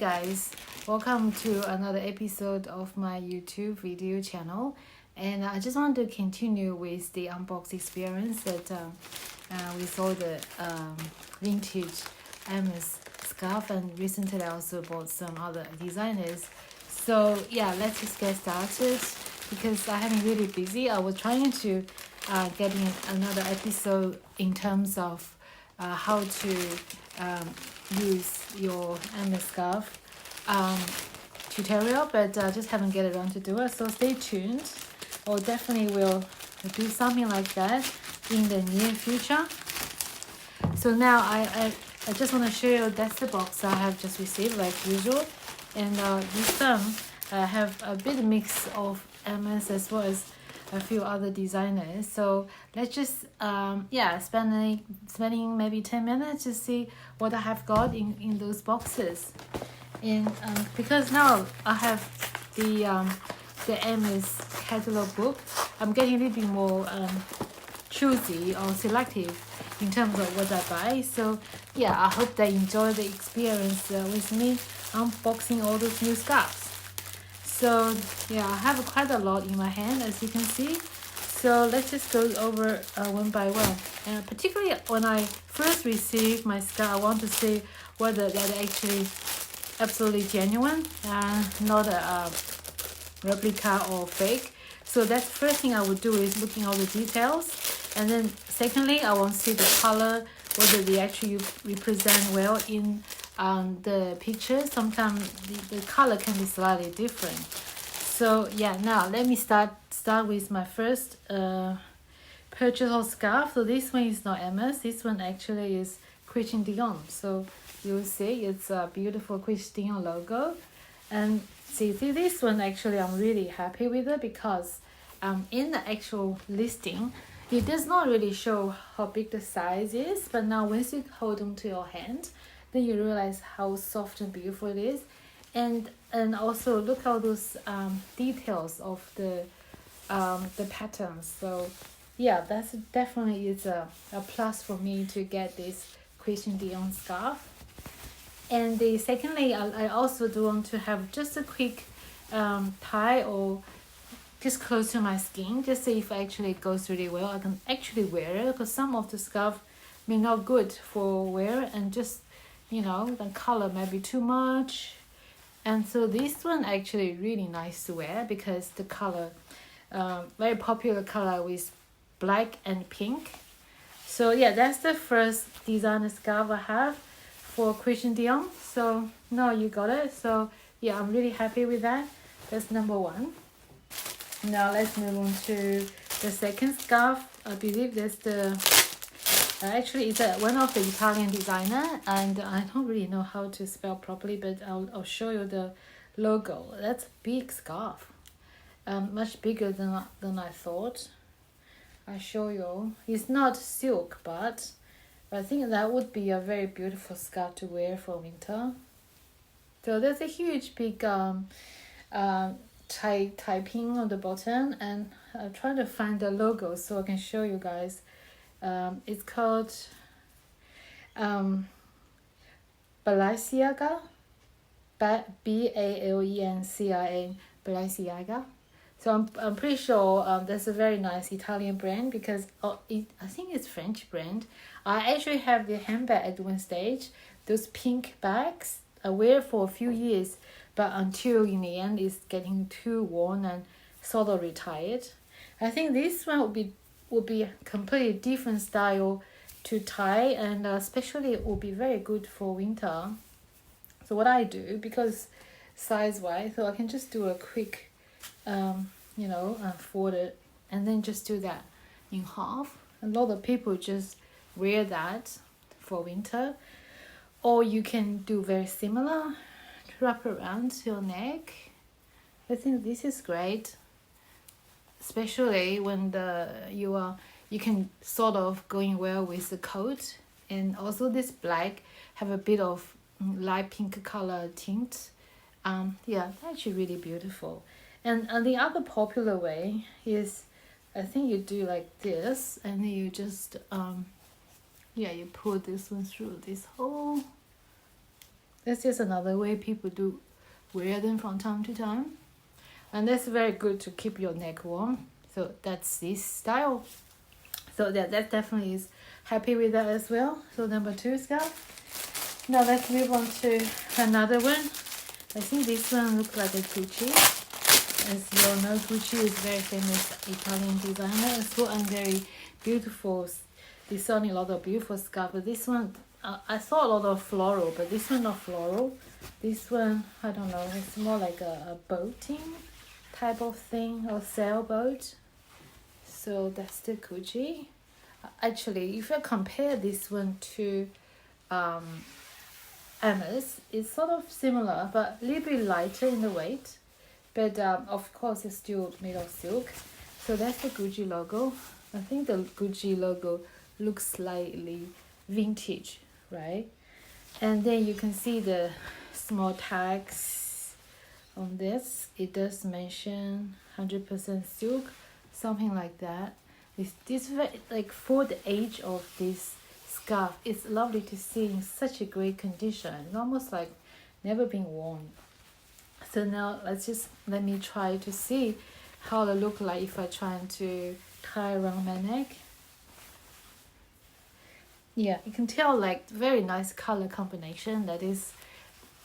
guys, welcome to another episode of my YouTube video channel, and I just want to continue with the unbox experience that we saw the vintage Hermes scarf, and recently I also bought some other designers. So yeah, let's just get started because I have been really busy. I was trying to get in another episode in terms of how to use your Hermes scarf tutorial, but I just haven't get around to do it, so stay tuned. I definitely will do something like that in the near future. So now I just want to show you that's the box I have just received like usual, and this time I have a bit mix of Hermes as well as a few other designers. So let's just spending maybe 10 minutes to see what I have got in those boxes. And because now I have the Hermes catalog book, I'm getting a little bit more choosy or selective in terms of what I buy. So yeah, I hope they enjoy the experience with me unboxing all those new scarves. So yeah, I have quite a lot in my hand, as you can see. So let's just go over one by one. And particularly when I first received my scarf, I want to see whether they're actually absolutely genuine, not a replica or fake. So that's the first thing I would do, is looking at all the details. And then secondly, I want to see the color, whether they actually represent well in the picture. Sometimes the color can be slightly different. So yeah, now let me start with my first purchase of scarf. So this one is not Hermes, this one actually is Christian Dior. So you'll see it's a beautiful Christian Dior logo. And see this one, actually I'm really happy with it because in the actual listing it does not really show how big the size is, but now once you hold them to your hand, then you realize how soft and beautiful it is. And also look at all those details of the patterns. So yeah, that's definitely is a plus for me to get this Christian Dior scarf. And secondly, I also do want to have just a quick tie or just close to my skin, just see if it actually goes really well. I can actually wear it, because some of the scarf may not good for wear, and just the color might be too much. And so this one actually really nice to wear because the color very popular color with black and pink. So yeah, that's the first designer scarf I have for Christian Dior. So now you got it. So yeah, I'm really happy with that. That's number one. Now let's move on to the second scarf. I believe that's the actually it's one of the Italian designer, and I don't really know how to spell properly, but I'll show you the logo. That's a big scarf, much bigger than I thought. I show you. It's not silk, but I think that would be a very beautiful scarf to wear for winter. So there's a huge big typing on the bottom, and I'm trying to find the logo so I can show you guys. It's called Balenciaga, Balencia, Balenciaga. So I'm pretty sure that's a very nice Italian brand, because I think it's French brand. I actually have the handbag at one stage, those pink bags. I wear for a few years, but until in the end it's getting too worn and sort of retired. I think this one would be a completely different style to tie, and especially it will be very good for winter. So what I do, because size wise, so I can just do a quick fold it and then just do that in half. A lot of people just wear that for winter, or you can do very similar, wrap around your neck. I think this is great, especially when you can sort of going well with the coat. And also this black have a bit of light pink color tint. Yeah, actually really beautiful. And the other popular way is, I think you do like this, and then you just you pull this one through this hole, That's just another way people do wear them from time to time. And that's very good to keep your neck warm. So that's this style. So that definitely is happy with that as well. So number 2 scarf. Now let's move on to another one. I think this one looks like a Gucci. As you all know, Gucci is very famous Italian designer as well, and very beautiful. Designing a lot of beautiful scarf. But this one, I saw a lot of floral, but this one not floral. This one, I don't know, it's more like a boating type of thing, or sailboat. So that's the Gucci. Actually, if I compare this one to Hermes, it's sort of similar, but a little bit lighter in the weight. But of course, it's still made of silk. So that's the Gucci logo. I think the Gucci logo looks slightly vintage, right? And then you can see the small tags on this. It does mention 100% silk, something like that. This like for the age of this scarf, it's lovely to see in such a great condition. It's almost like never been worn. So now let me try to see how it look like if I try to tie around my neck. Yeah, you can tell like very nice color combination. That is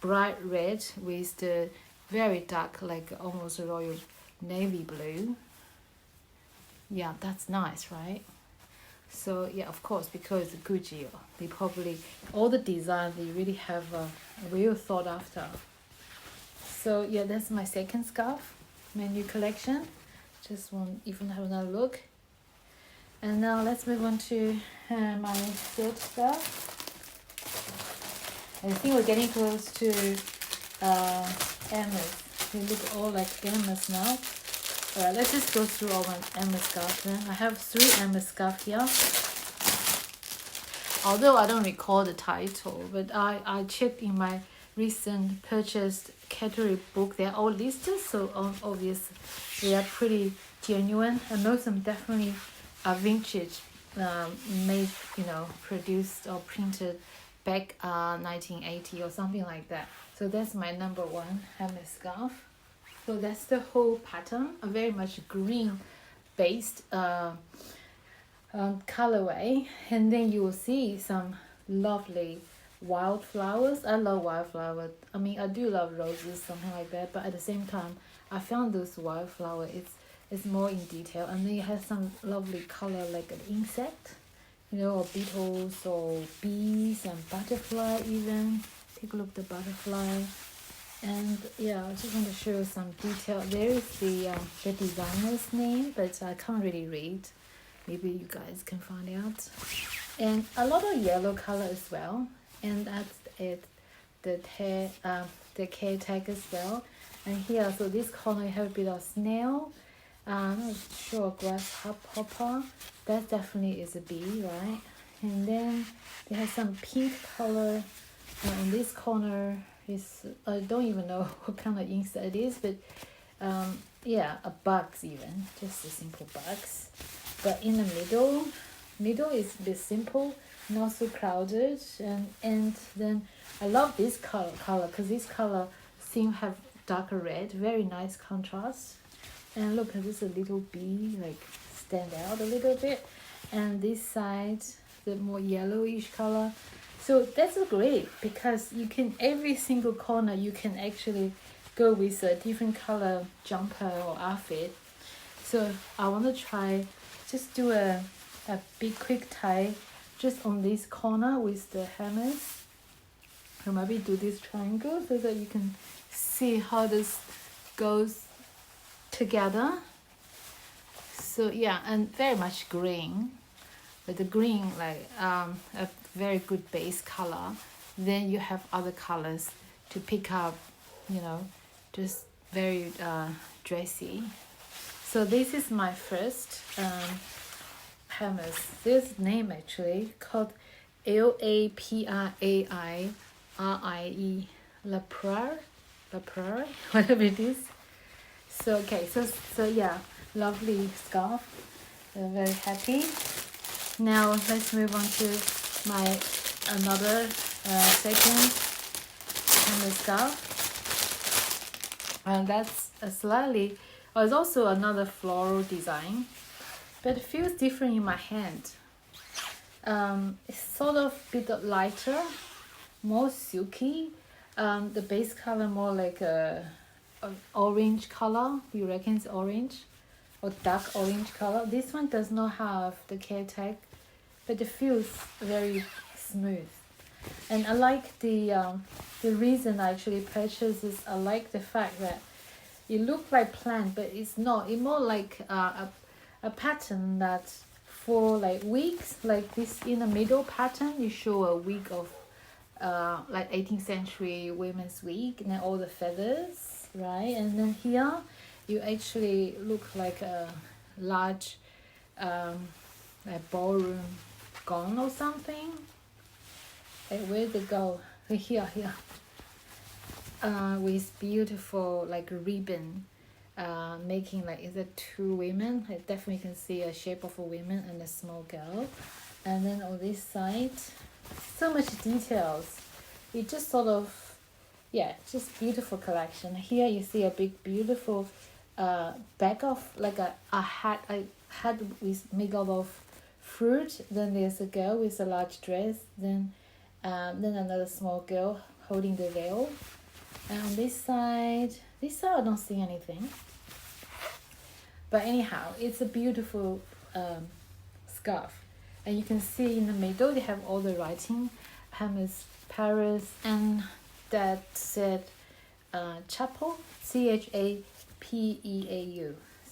bright red with the very dark, like almost royal navy blue. Yeah, that's nice, right? So yeah, of course, because Gucci, they probably, all the design, they really have a real thought after. So yeah, that's my second scarf, my new collection. Just want even have another look. And now let's move on to my third scarf. I think we're getting close to Hermes. They look all like Hermes now. Alright, let's just go through all my Hermes scarves then. I have 3 Hermes scarves here. Although I don't recall the title, but I checked in my recent purchased category book. They're all listed, so obvious they are pretty genuine, and most of them definitely are vintage, made, produced or printed back 1980 or something like that. So that's my number 1 Hermes scarf. So that's the whole pattern, a very much green based colorway, and then you will see some lovely wildflowers. I love wildflowers. I mean, I do love roses, something like that, but at the same time, I found those wildflower, it's more in detail, and then it has some lovely color like an insect, or beetles or bees and butterfly even. Take a look at the butterfly. And yeah, I just want to show you some detail. There is the designer's name, but I can't really read. Maybe you guys can find out. And a lot of yellow color as well. And that's it. The care tag as well. And here, so this corner you have a bit of snail. I'm not sure, grasshopper. That definitely is a bee, right? And then they have some pink color. In this corner is, I don't even know what kind of insect it is, but yeah, a bugs even, just a simple bugs. But in the middle is a bit simple, not so crowded, and then I love this color because this color seems to have darker red, very nice contrast. And look at this, a little bee like stand out a little bit, and this side the more yellowish color. So that's great because you can, every single corner you can actually go with a different color jumper or outfit. So I want to try just do a big quick tie just on this corner with the Hermes. So maybe do this triangle so that you can see how this goes together. So yeah, and very much green, but the green like a very good base color. Then you have other colors to pick up, just very dressy. So this is my first Hermes. This name actually called Laprarie, La Praire, whatever it is. So okay, so yeah, lovely scarf. Very happy. Now let's move on to my another second Hermes scarf. And that's a slightly, it's also another floral design, but it feels different in my hand. It's sort of a bit lighter, more silky. The base color more like a orange color. Do you reckon it's orange or dark orange color? This one does not have the care tag, but it feels very smooth. And I like the reason I actually purchased this. I like the fact that it looks like plant, but it's not. It's more like a pattern that for like wigs, like this in the middle pattern, you show a wig of like 18th century women's wig and then all the feathers, right? And then here you actually look like a large like ballroom gown or something. Like where'd it go? Here. With beautiful like ribbon, making like, is it two women? I definitely can see a shape of a woman and a small girl. And then on this side, so much details. It just sort of, yeah, just beautiful collection. Here you see a big beautiful bag of like a hat, with made out of fruit. Then there's a girl with a large dress. Then another small girl holding the veil. And on this side I don't see anything. But anyhow, it's a beautiful scarf. And you can see in the middle they have all the writing, Hermes Paris, and that said chapel, CHAPEAU.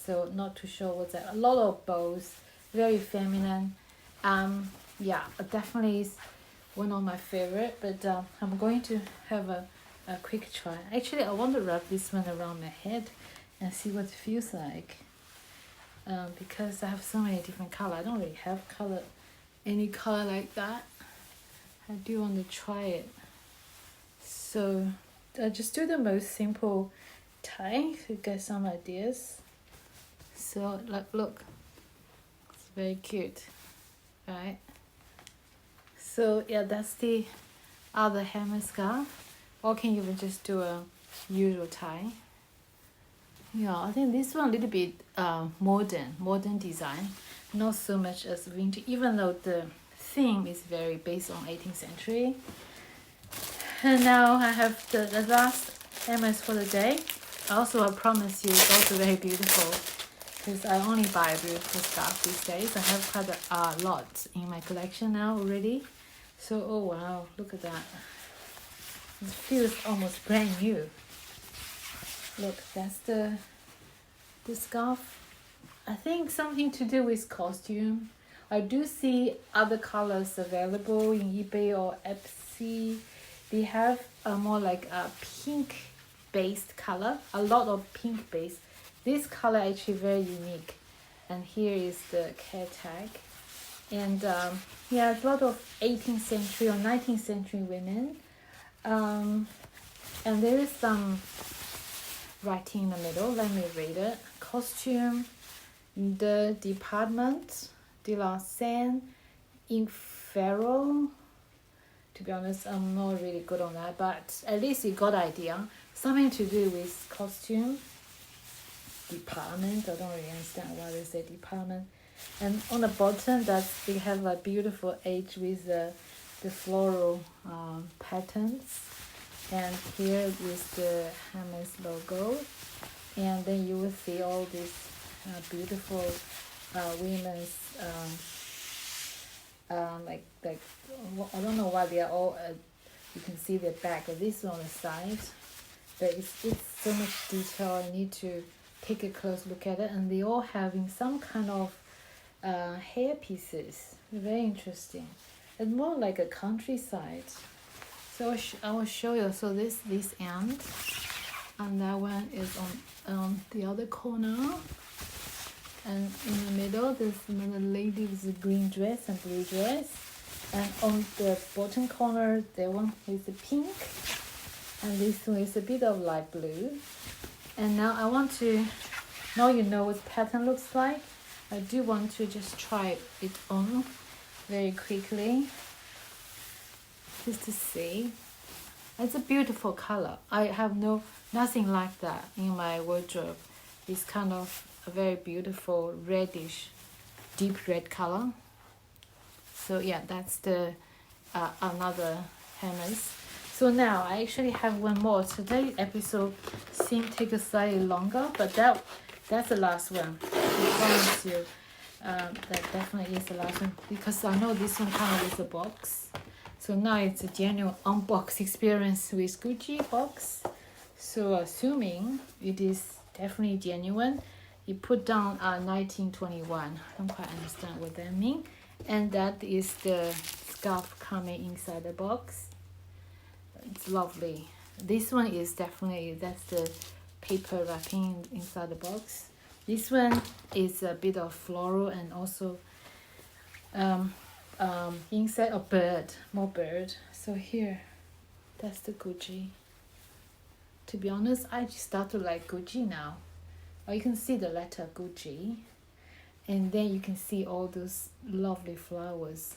So not too sure what's that. A lot of bows, very feminine. Yeah, definitely is one of my favorite. But I'm going to have a quick try. Actually, I want to wrap this one around my head and see what it feels like. Because I have so many different color. I don't really have any color like that. I do want to try it. So I just do the most simple tie to get some ideas. So look, it's very cute, right? So yeah, that's the other Hermes scarf. Or can you even just do a usual tie? Yeah, I think this one a little bit modern design, not so much as vintage, even though the theme is very based on 18th century. And now I have the last Hermes for the day. Also, I promise you it's also very beautiful, because I only buy beautiful stuff these days. I have quite a lot in my collection now already. So, oh wow, look at that. It feels almost brand new. Look, that's the scarf. I think something to do with costume. I do see other colors available in eBay or Etsy. They have a more like a pink based color, a lot of pink base. This color actually very unique. And here is the care tag. And yeah, a lot of 18th century or 19th century women. And there is some writing in the middle. Let me read it. Costume, the department de la scène in Pharaoh. To be honest, I'm not really good on that, but at least you got idea. Something to do with costume department. I don't really understand why they say department. And on the bottom, they have a beautiful edge with the floral patterns. And here is the Hermes logo. And then you will see all these beautiful women's like I don't know why they are all you can see their back, but this on the side, but it's so much detail. I need to take a close look at it. And they all having some kind of hair pieces, very interesting. It's more like a countryside. So I will show you. So this end, and that one is on the other corner. And in the middle, there's another lady with a green dress and blue dress. And on the bottom corner, the one with the pink. And this one is a bit of light blue. And now I want to, now you know what the pattern looks like. I do want to just try it on very quickly, just to see. It's a beautiful color. I have nothing like that in my wardrobe. It's kind of a very beautiful reddish, deep red color. So yeah, that's the another Hermes. So now I actually have one more. Today's episode seems to take slightly longer, but that's the last one. I promise you, that definitely is the last one, because I know this one comes with a box. So now it's a genuine unbox experience with Gucci box. So assuming it is definitely genuine, you put down 1921. I don't quite understand what that means. And that is the scarf coming inside the box. It's lovely. This one is definitely, that's the paper wrapping inside the box. This one is a bit of floral and also inside a bird, more bird. So here, that's the Gucci. To be honest, I just start to like Gucci now. Or you can see the letter Gucci, and then you can see all those lovely flowers,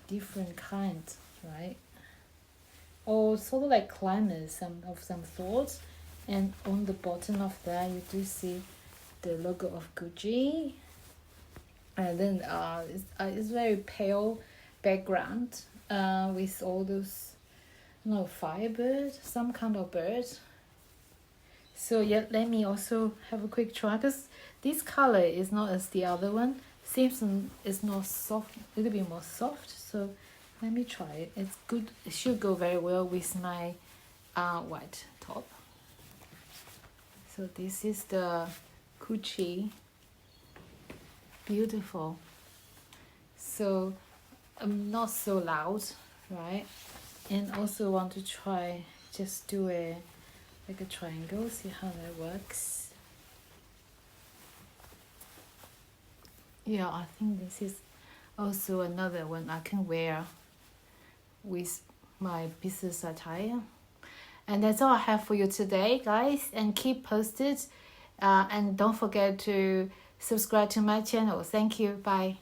different kinds, right? Or sort of like climbers of some sorts. And on the bottom of that, you do see the logo of Gucci. And then it's very pale background with all those firebird, some kind of bird. So yeah, let me also have a quick try, because this color is not as the other one. Seems it's not soft, a little bit more soft. So let me try it. It's good. It should go very well with my white top. So this is the Gucci. Beautiful. So not so loud, right? And also want to try just do like a triangle, see how that works. Yeah, I think this is also another one I can wear with my business attire. And that's all I have for you today, guys. And keep posted. And don't forget to subscribe to my channel. Thank you. Bye.